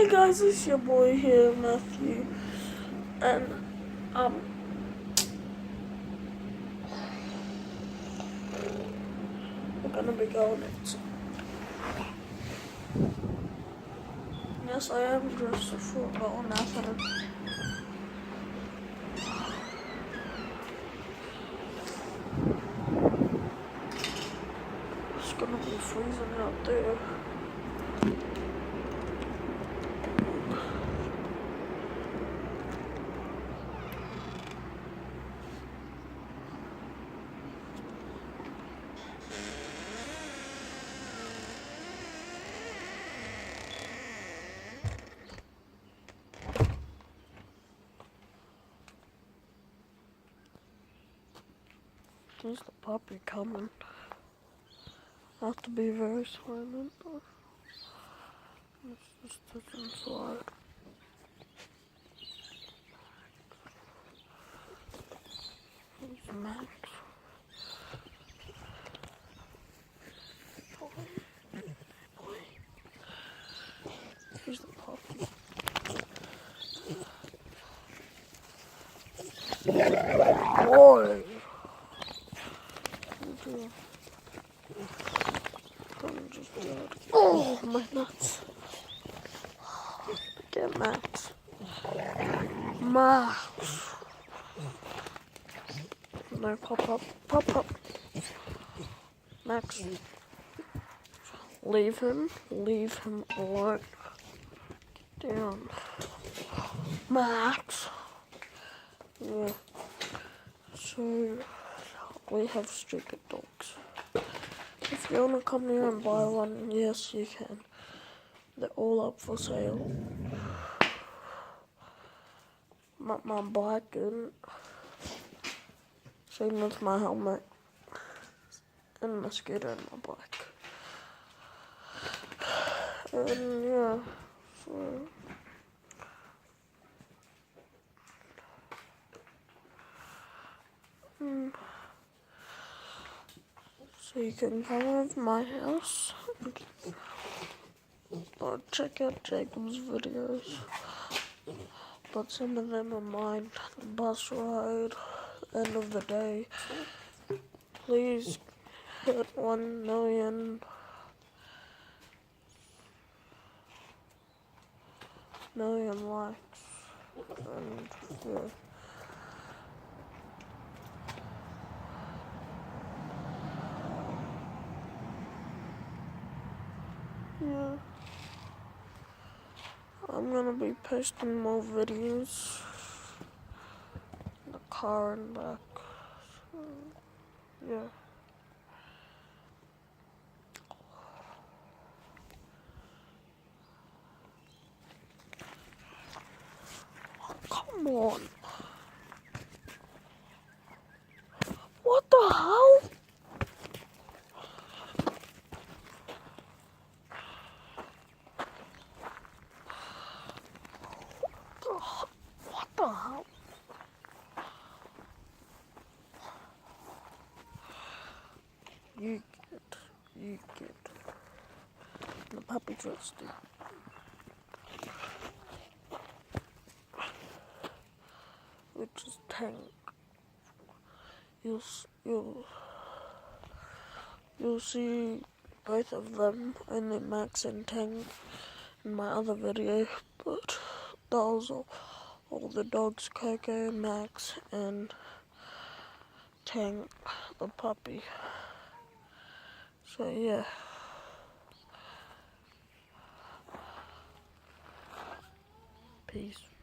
Hey guys, it's your boy here, Matthew, and we're gonna be going into. Yes, I am dressed for going after. It's gonna be freezing out there. There's the puppy coming. I have to be very silent. Let's just sit inside. Here's Max. Here's the puppy. Boy! I'm just dead. Oh, my nuts. Get Max. Max. No, pop up. Max. Leave him alone. Get down. Max. Yeah. So, we have stupid dogs. If you wanna come here and buy one, yes you can. They're all up for sale. My bike and same with my helmet and my scooter and my bike. And yeah, so you can come over my house or check out Jacob's videos. But some of them are mine. The bus ride, end of the day. Please hit 1 million likes. And yeah. Yeah. I'm gonna be posting more videos in the car and back. So, yeah. Come on. What the hell? What the hell? You get. The puppy trusted. Which is Tank. You'll see both of them, only Max and Tank, in my other video, but those are all the dogs, Coco, Max, and Tank, the puppy. So yeah. Peace.